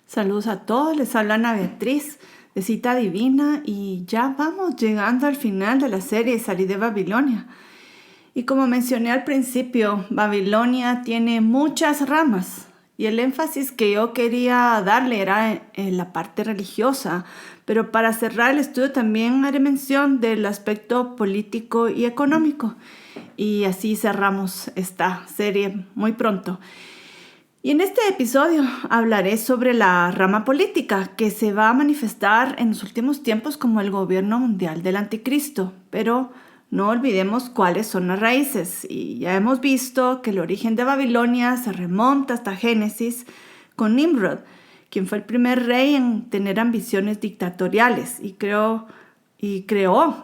Saludos a todos, les habla Ana Beatriz de Cita Divina y ya vamos llegando al final de la serie Salí de Babilonia. Y como mencioné al principio, Babilonia tiene muchas ramas y el énfasis que yo quería darle era en la parte religiosa, pero para cerrar el estudio también haré mención del aspecto político y económico. Y así cerramos esta serie muy pronto. Y en este episodio hablaré sobre la rama política que se va a manifestar en los últimos tiempos como el gobierno mundial del anticristo, pero no olvidemos cuáles son las raíces. Y ya hemos visto que el origen de Babilonia se remonta hasta Génesis con Nimrod, quien fue el primer rey en tener ambiciones dictatoriales y creó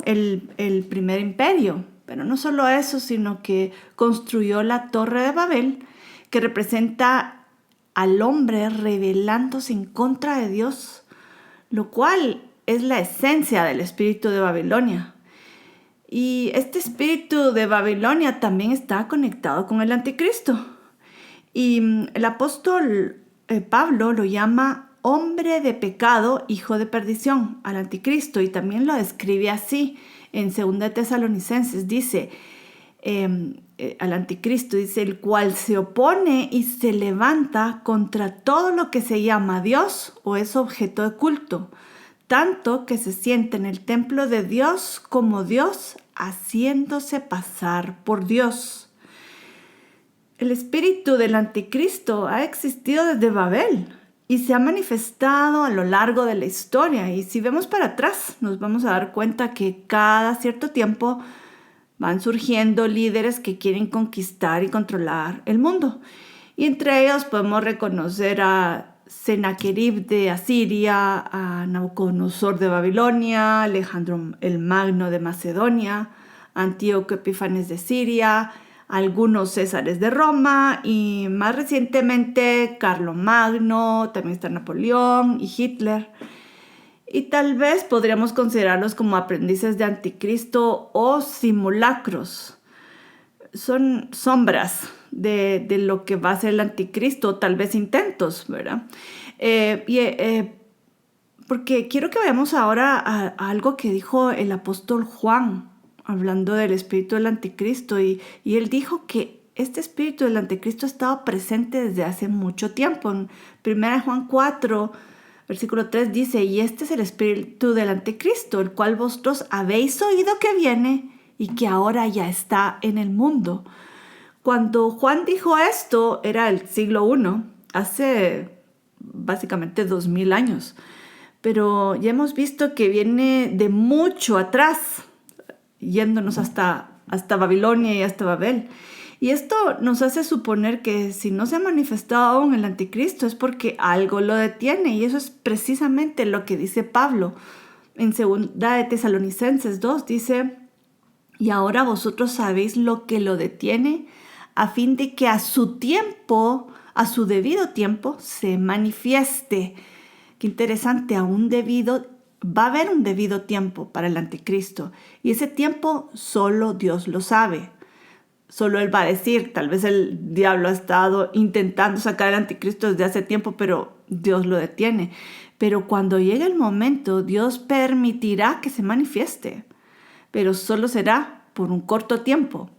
el primer imperio. Pero no solo eso, sino que construyó la Torre de Babel, que representa al hombre rebelándose en contra de Dios, lo cual es la esencia del espíritu de Babilonia. Y este espíritu de Babilonia también está conectado con el anticristo. Y el apóstol Pablo lo llama hombre de pecado, hijo de perdición, al anticristo, y también lo describe así en 2 Tesalonicenses. Dice, al anticristo, dice, el cual se opone y se levanta contra todo lo que se llama Dios o es objeto de culto, tanto que se siente en el templo de Dios como Dios, haciéndose pasar por Dios. El espíritu del anticristo ha existido desde Babel y se ha manifestado a lo largo de la historia. Y si vemos para atrás, nos vamos a dar cuenta que cada cierto tiempo van surgiendo líderes que quieren conquistar y controlar el mundo. Y entre ellos podemos reconocer a Sennacherib de Asiria, a Nabucodonosor de Babilonia, Alejandro el Magno de Macedonia, Antíoco Epífanes de Siria, algunos Césares de Roma y más recientemente Carlomagno, también está Napoleón y Hitler. Y tal vez podríamos considerarlos como aprendices de anticristo o simulacros. Son sombras de lo que va a ser el anticristo, tal vez intentos, ¿verdad? Porque quiero que vayamos ahora a algo que dijo el apóstol Juan, hablando del espíritu del anticristo, y él dijo que este espíritu del anticristo ha estado presente desde hace mucho tiempo. En 1 Juan 4, versículo 3 dice, y este es el espíritu del anticristo, el cual vosotros habéis oído que viene y que ahora ya está en el mundo. Cuando Juan dijo esto, era el siglo I, hace básicamente 2000 años. Pero ya hemos visto que viene de mucho atrás, yéndonos hasta Babilonia y hasta Babel. Y esto nos hace suponer que si no se ha manifestado aún el anticristo es porque algo lo detiene. Y eso es precisamente lo que dice Pablo. En 2 Tesalonicenses 2 dice, y ahora vosotros sabéis lo que lo detiene, a fin de que a su tiempo, a su debido tiempo, se manifieste. Qué interesante, va a haber un debido tiempo para el anticristo. Y ese tiempo solo Dios lo sabe. Solo Él va a decir, tal vez el diablo ha estado intentando sacar al anticristo desde hace tiempo, pero Dios lo detiene. Pero cuando llegue el momento, Dios permitirá que se manifieste, pero solo será por un corto tiempo.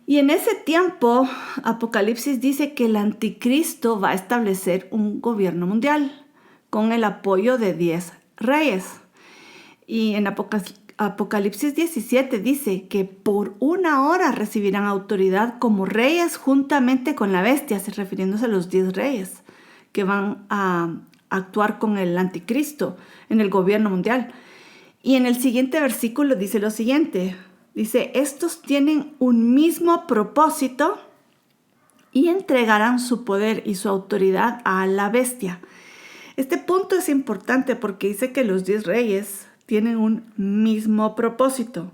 Y en ese tiempo, Apocalipsis dice que el anticristo va a establecer un gobierno mundial con el apoyo de 10 reyes. Y en Apocalipsis 17 dice que por 1 hora recibirán autoridad como reyes juntamente con la bestia, refiriéndose a los 10 reyes que van a actuar con el anticristo en el gobierno mundial. Y en el siguiente versículo dice lo siguiente, dice, estos tienen un mismo propósito y entregarán su poder y su autoridad a la bestia. Este punto es importante porque dice que los 10 reyes tienen un mismo propósito.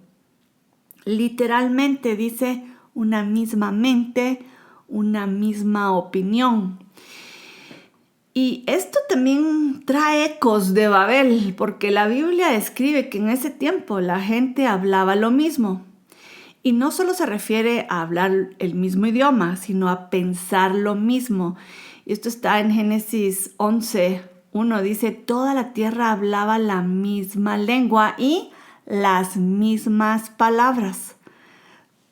Literalmente dice una misma mente, una misma opinión. Y esto también trae ecos de Babel, porque la Biblia describe que en ese tiempo la gente hablaba lo mismo. Y no solo se refiere a hablar el mismo idioma, sino a pensar lo mismo. Y esto está en Génesis 11:1. Dice, toda la tierra hablaba la misma lengua y las mismas palabras.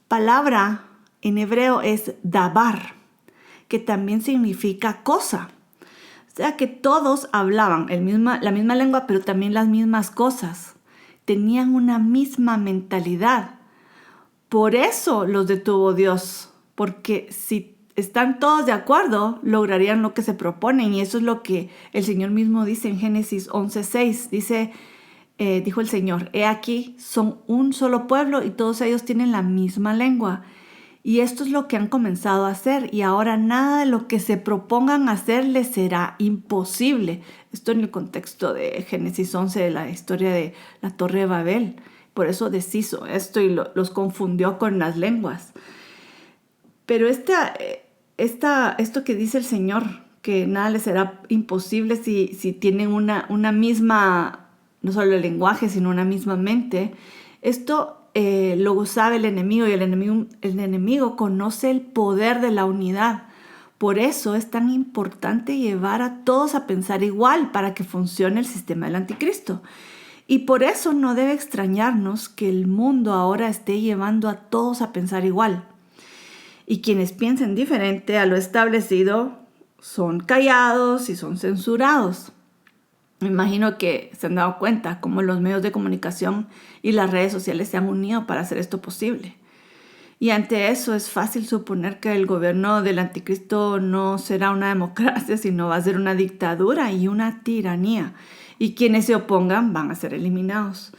Palabra en hebreo es dabar, que también significa cosa. O sea que todos hablaban la misma lengua, pero también las mismas cosas. Tenían una misma mentalidad. Por eso los detuvo Dios, porque si están todos de acuerdo, lograrían lo que se proponen. Y eso es lo que el Señor mismo dice en Génesis 11:6. Dijo el Señor, he aquí, son un solo pueblo y todos ellos tienen la misma lengua. Y esto es lo que han comenzado a hacer, y ahora nada de lo que se propongan hacer les será imposible. Esto en el contexto de Génesis 11, de la historia de la Torre de Babel. Por eso deshizo esto y los confundió con las lenguas. Pero esto que dice el Señor, que nada les será imposible si tienen una misma, no solo el lenguaje, sino una misma mente, esto lo sabe el enemigo, y el enemigo conoce el poder de la unidad. Por eso es tan importante llevar a todos a pensar igual para que funcione el sistema del anticristo. Y por eso no debe extrañarnos que el mundo ahora esté llevando a todos a pensar igual. Y quienes piensen diferente a lo establecido son callados y son censurados. Me imagino que se han dado cuenta cómo los medios de comunicación y las redes sociales se han unido para hacer esto posible. Y ante eso es fácil suponer que el gobierno del anticristo no será una democracia, sino va a ser una dictadura y una tiranía. Y quienes se opongan van a ser eliminados.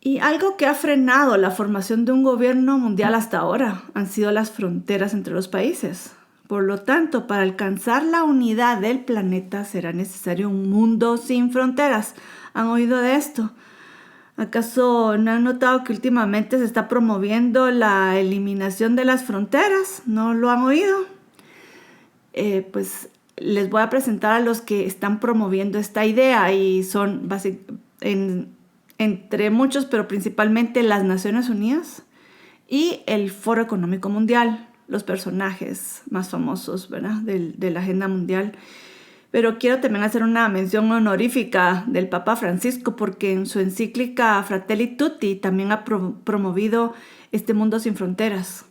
Y algo que ha frenado la formación de un gobierno mundial hasta ahora han sido las fronteras entre los países. Por lo tanto, para alcanzar la unidad del planeta será necesario un mundo sin fronteras. ¿Han oído de esto? ¿Acaso no han notado que últimamente se está promoviendo la eliminación de las fronteras? ¿No lo han oído? Pues les voy a presentar a los que están promoviendo esta idea, y son entre muchos, pero principalmente las Naciones Unidas y el Foro Económico Mundial, los personajes más famosos, ¿verdad?, de la agenda mundial. Pero quiero también hacer una mención honorífica del Papa Francisco, porque en su encíclica Fratelli Tutti también ha promovido este mundo sin fronteras.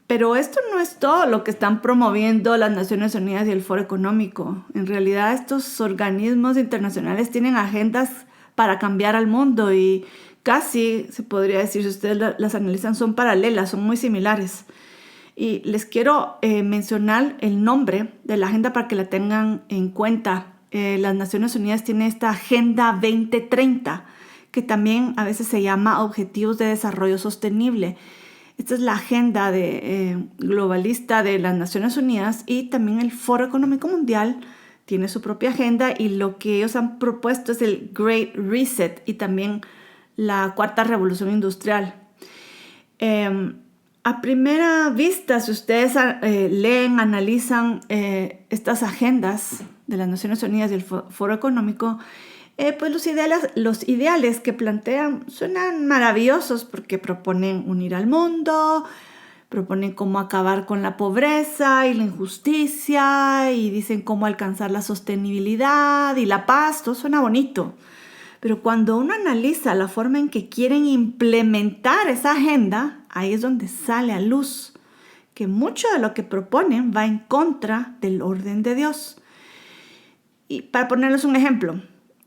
Pero esto no es todo lo que están promoviendo las Naciones Unidas y el Foro Económico. En realidad, estos organismos internacionales tienen agendas para cambiar al mundo, y casi se podría decir, si ustedes las analizan, son paralelas, son muy similares. Y les quiero mencionar el nombre de la agenda para que la tengan en cuenta. Las Naciones Unidas tienen esta Agenda 2030, que también a veces se llama Objetivos de Desarrollo Sostenible. Esta es la agenda globalista de las Naciones Unidas, y también el Foro Económico Mundial tiene su propia agenda, y lo que ellos han propuesto es el Great Reset y también la Cuarta Revolución Industrial. A primera vista, si ustedes leen, analizan estas agendas de las Naciones Unidas y el Foro Económico, pues los ideales que plantean suenan maravillosos, porque proponen unir al mundo, proponen cómo acabar con la pobreza y la injusticia, y dicen cómo alcanzar la sostenibilidad y la paz. Todo suena bonito. Pero cuando uno analiza la forma en que quieren implementar esa agenda, ahí es donde sale a luz que mucho de lo que proponen va en contra del orden de Dios. Y para ponerles un ejemplo,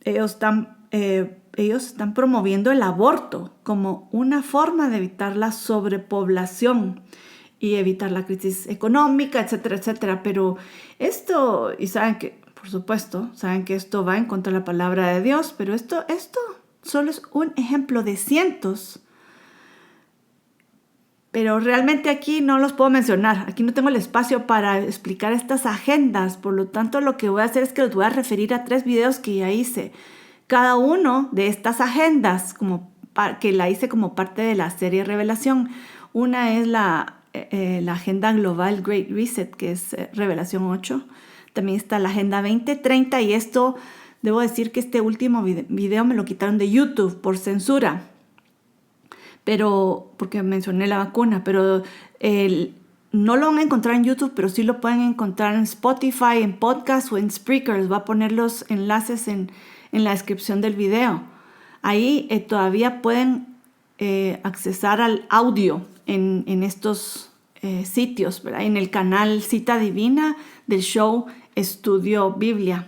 ellos están promoviendo el aborto como una forma de evitar la sobrepoblación y evitar la crisis económica, etcétera, etcétera. Pero esto, y saben que, por supuesto, saben que esto va en contra de la palabra de Dios, pero esto solo es un ejemplo de cientos. Pero realmente aquí no los puedo mencionar. Aquí no tengo el espacio para explicar estas agendas. Por lo tanto, lo que voy a hacer es que los voy a referir a 3 videos que ya hice. Cada uno de estas agendas, que la hice como parte de la serie Revelación. Una es la Agenda Global Great Reset, que es Revelación 8. También está la Agenda 2030, y esto, debo decir que este último video me lo quitaron de YouTube por censura, pero porque mencioné la vacuna, pero no lo van a encontrar en YouTube, pero sí lo pueden encontrar en Spotify, en podcast o en Spreaker. Les voy a poner los enlaces en la descripción del video. Ahí todavía pueden accesar al audio en estos sitios, ¿verdad? En el canal Cita Divina del show Estudio Biblia.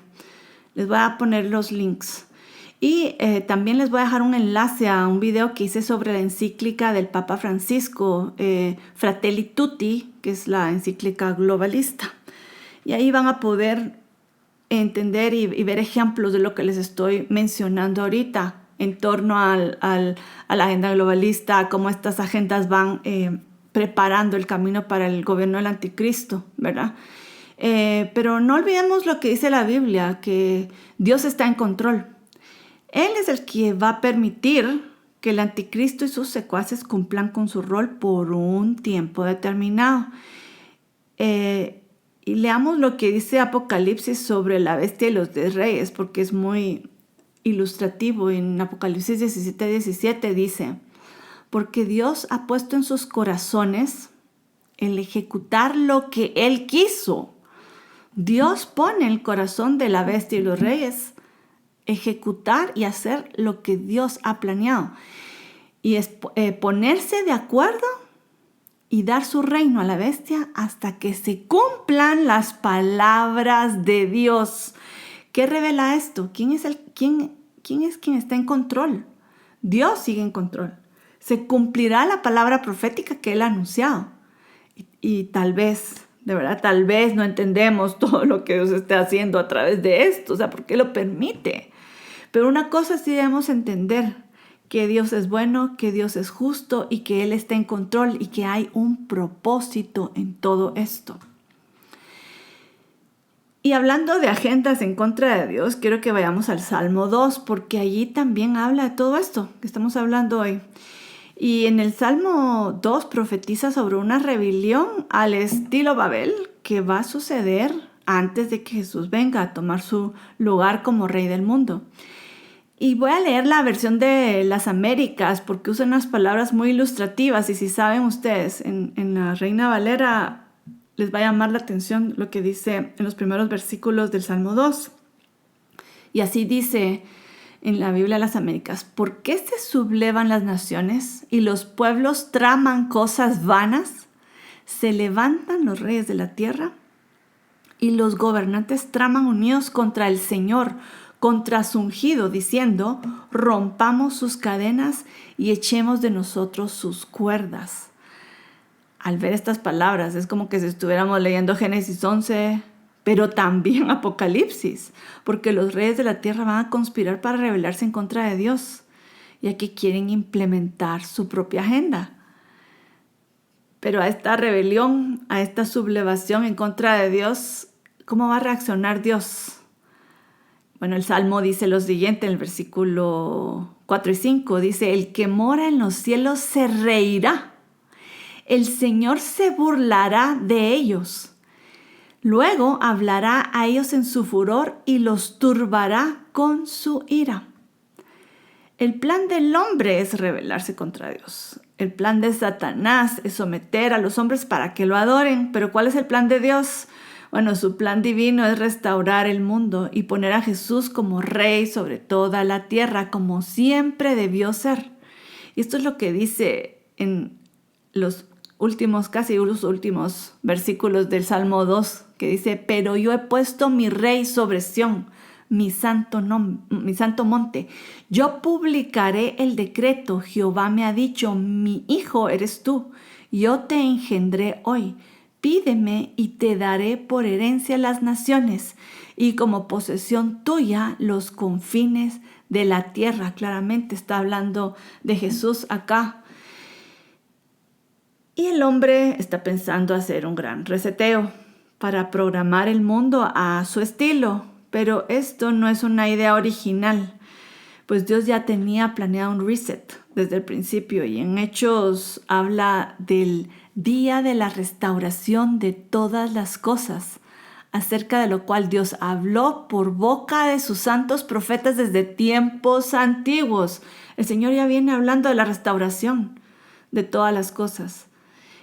Les voy a poner los links. Y también les voy a dejar un enlace a un video que hice sobre la encíclica del Papa Francisco, Fratelli Tutti, que es la encíclica globalista. Y ahí van a poder entender y ver ejemplos de lo que les estoy mencionando ahorita en torno a la agenda globalista, cómo estas agendas van preparando el camino para el gobierno del anticristo, ¿verdad? Pero no olvidemos lo que dice la Biblia, que Dios está en control. Él es el que va a permitir que el anticristo y sus secuaces cumplan con su rol por un tiempo determinado. Y leamos lo que dice Apocalipsis sobre la bestia y los 10 reyes, porque es muy ilustrativo. En Apocalipsis 17:17 dice: porque Dios ha puesto en sus corazones el ejecutar lo que Él quiso. Dios pone en el corazón de la bestia y los reyes ejecutar y hacer lo que Dios ha planeado. Y es ponerse de acuerdo y dar su reino a la bestia hasta que se cumplan las palabras de Dios. ¿Qué revela esto? ¿Quién es quien está en control? Dios sigue en control. Se cumplirá la palabra profética que Él ha anunciado. Y tal vez, de verdad, tal vez no entendemos todo lo que Dios está haciendo a través de esto. O sea, ¿por qué lo permite? Pero una cosa sí debemos entender: que Dios es bueno, que Dios es justo y que Él está en control y que hay un propósito en todo esto. Y hablando de agendas en contra de Dios, quiero que vayamos al Salmo 2, porque allí también habla de todo esto que estamos hablando hoy. Y en el Salmo 2 profetiza sobre una rebelión al estilo Babel que va a suceder antes de que Jesús venga a tomar su lugar como rey del mundo. Y voy a leer la versión de las Américas porque usa unas palabras muy ilustrativas, y si saben ustedes, en la Reina Valera les va a llamar la atención lo que dice en los primeros versículos del Salmo 2. Y así dice en la Biblia de las Américas: ¿por qué se sublevan las naciones y los pueblos traman cosas vanas? Se levantan los reyes de la tierra y los gobernantes traman unidos contra el Señor, contra su ungido, diciendo: rompamos sus cadenas y echemos de nosotros sus cuerdas. Al ver estas palabras es como que si estuviéramos leyendo Génesis 11, pero también Apocalipsis, porque los reyes de la tierra van a conspirar para rebelarse en contra de Dios, ya que quieren implementar su propia agenda. Pero a esta rebelión, a esta sublevación en contra de Dios, ¿cómo va a reaccionar Dios? Bueno, el Salmo dice lo siguiente en el versículo 4 y 5. Dice: el que mora en los cielos se reirá. El Señor se burlará de ellos. Luego hablará a ellos en su furor y los turbará con su ira. El plan del hombre es rebelarse contra Dios. El plan de Satanás es someter a los hombres para que lo adoren. Pero ¿cuál es el plan de Dios? Bueno, su plan divino es restaurar el mundo y poner a Jesús como rey sobre toda la tierra, como siempre debió ser. Y esto es lo que dice en los últimos versículos del Salmo 2, que dice: pero yo he puesto mi rey sobre Sión, mi santo monte. Yo publicaré el decreto. Jehová me ha dicho: mi hijo eres tú. Yo te engendré hoy. Pídeme y te daré por herencia las naciones y como posesión tuya los confines de la tierra. Claramente está hablando de Jesús acá. Y el hombre está pensando hacer un gran reseteo para programar el mundo a su estilo. Pero esto no es una idea original, pues Dios ya tenía planeado un reset desde el principio. Y en Hechos habla del día de la restauración de todas las cosas, acerca de lo cual Dios habló por boca de sus santos profetas desde tiempos antiguos. El Señor ya viene hablando de la restauración de todas las cosas.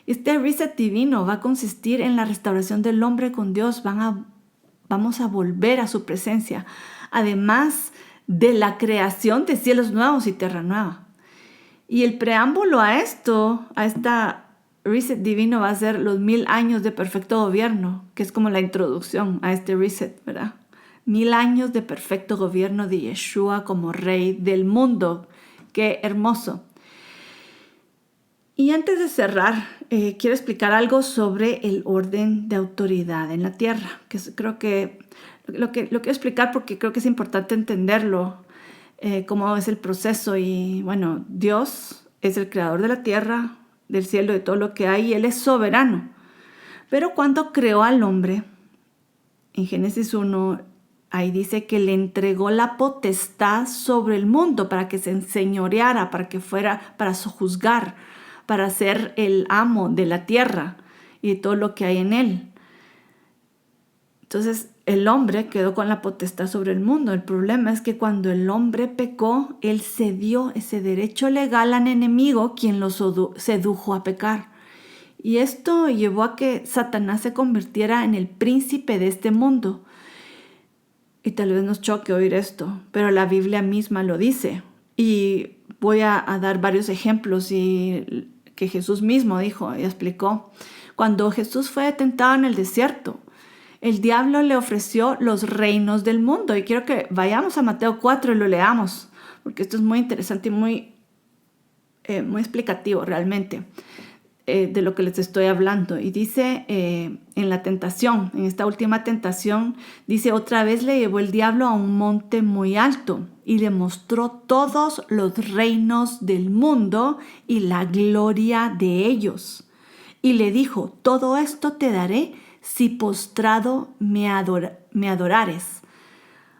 Este reset divino va a consistir en la restauración del hombre con Dios. Vamos a volver a su presencia, además de la creación de cielos nuevos y tierra nueva. Y el preámbulo a esta reset divino va a ser los 1000 años de perfecto gobierno, que es como la introducción a este reset, ¿verdad? 1000 años de perfecto gobierno de Yeshua como rey del mundo. ¡Qué hermoso! Y antes de cerrar, quiero explicar algo sobre el orden de autoridad en la tierra, que creo que lo quiero explicar porque creo que es importante entenderlo, cómo es el proceso. Y bueno, Dios es el creador de la tierra, del cielo, de todo lo que hay, y Él es soberano. Pero cuando creó al hombre, en Génesis 1, ahí dice que le entregó la potestad sobre el mundo para que se enseñoreara, para que fuera, para sojuzgar, para ser el amo de la tierra y de todo lo que hay en él. Entonces el hombre quedó con la potestad sobre el mundo. El problema es que cuando el hombre pecó, él cedió ese derecho legal al enemigo, quien lo sedujo a pecar. Y esto llevó a que Satanás se convirtiera en el príncipe de este mundo. Y tal vez nos choque oír esto, pero la Biblia misma lo dice. Y voy a dar varios ejemplos que Jesús mismo dijo y explicó. Cuando Jesús fue tentado en el desierto, el diablo le ofreció los reinos del mundo. Y quiero que vayamos a Mateo 4 y lo leamos, porque esto es muy interesante y muy explicativo realmente de lo que les estoy hablando. Y dice en la tentación, en esta última tentación, dice: otra vez le llevó el diablo a un monte muy alto y le mostró todos los reinos del mundo y la gloria de ellos. Y le dijo: todo esto te daré si postrado me adorares.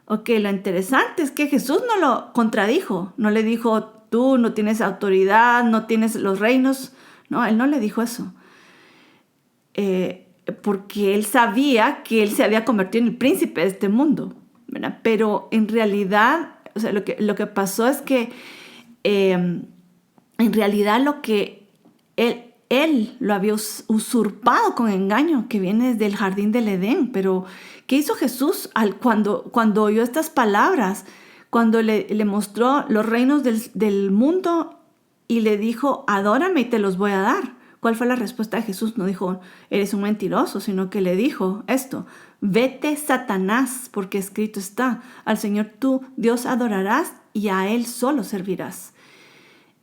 Ok, lo interesante es que Jesús no lo contradijo, no le dijo: tú no tienes autoridad, no tienes los reinos. No, él no le dijo eso. Porque él sabía que él se había convertido en el príncipe de este mundo, ¿verdad? Pero en realidad, o sea, lo que pasó es que en realidad lo que él lo había usurpado con engaño, que viene desde el jardín del Edén. Pero ¿qué hizo Jesús cuando oyó estas palabras? Cuando le mostró los reinos del mundo y le dijo: adórame y te los voy a dar. ¿Cuál fue la respuesta de Jesús? No dijo: eres un mentiroso, sino que le dijo esto: vete, Satanás, porque escrito está: al Señor tu Dios adorarás y a Él solo servirás.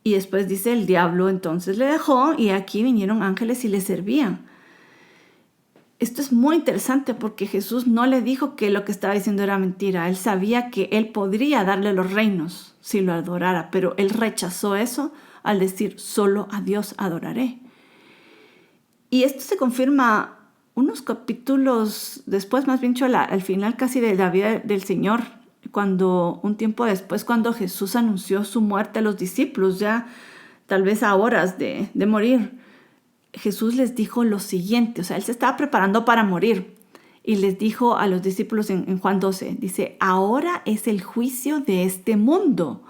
Y después dice: el diablo entonces le dejó y aquí vinieron ángeles y le servían. Esto es muy interesante porque Jesús no le dijo que lo que estaba diciendo era mentira. Él sabía que él podría darle los reinos si lo adorara, pero él rechazó eso al decir: solo a Dios adoraré. Y esto se confirma unos capítulos después, más bien dicho, al final casi de la vida del Señor, un tiempo después, cuando Jesús anunció su muerte a los discípulos, ya tal vez a horas de morir. Jesús les dijo lo siguiente, o sea, él se estaba preparando para morir y les dijo a los discípulos en Juan 12, dice: ahora es el juicio de este mundo.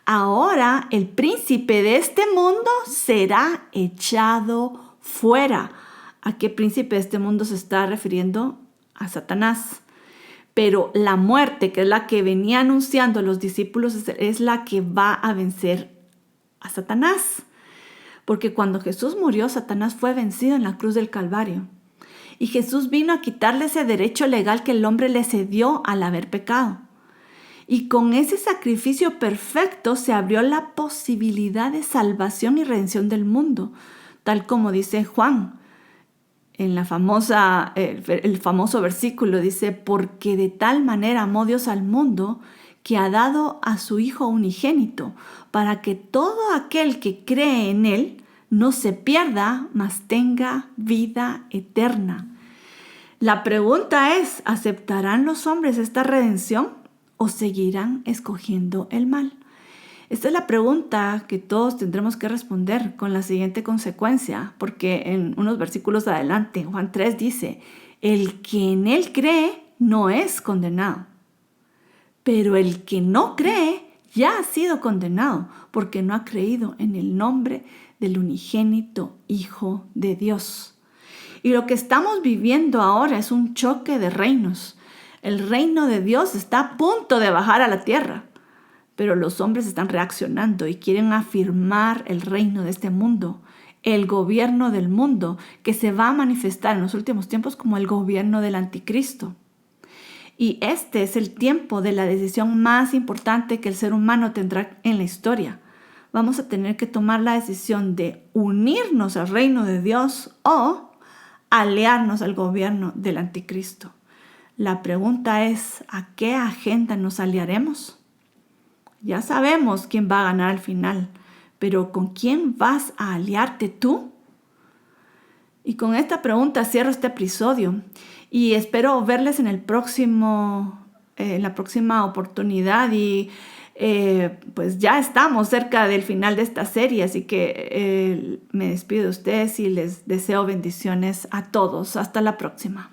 Ahora el príncipe de este mundo será echado fuera. ¿A qué príncipe de este mundo se está refiriendo? A Satanás. Pero la muerte, que es la que venía anunciando los discípulos, es la que va a vencer a Satanás. Porque cuando Jesús murió, Satanás fue vencido en la cruz del Calvario. Y Jesús vino a quitarle ese derecho legal que el hombre le cedió al haber pecado. Y con ese sacrificio perfecto se abrió la posibilidad de salvación y redención del mundo, tal como dice Juan. En el famoso versículo dice: porque de tal manera amó Dios al mundo que ha dado a su Hijo unigénito, para que todo aquel que cree en Él no se pierda, mas tenga vida eterna. La pregunta es: ¿aceptarán los hombres esta redención o seguirán escogiendo el mal? Esta es la pregunta que todos tendremos que responder con la siguiente consecuencia, porque en unos versículos adelante, Juan 3 dice: el que en Él cree no es condenado. Pero el que no cree ya ha sido condenado porque no ha creído en el nombre del unigénito Hijo de Dios. Y lo que estamos viviendo ahora es un choque de reinos. El reino de Dios está a punto de bajar a la tierra, pero los hombres están reaccionando y quieren afirmar el reino de este mundo, el gobierno del mundo, que se va a manifestar en los últimos tiempos como el gobierno del anticristo. Y este es el tiempo de la decisión más importante que el ser humano tendrá en la historia. Vamos a tener que tomar la decisión de unirnos al reino de Dios o aliarnos al gobierno del anticristo. La pregunta es, ¿a qué agenda nos aliaremos? Ya sabemos quién va a ganar al final, pero ¿con quién vas a aliarte tú? Y con esta pregunta cierro este episodio y espero verles en la próxima oportunidad y pues ya estamos cerca del final de esta serie, así que me despido de ustedes y les deseo bendiciones a todos. Hasta la próxima.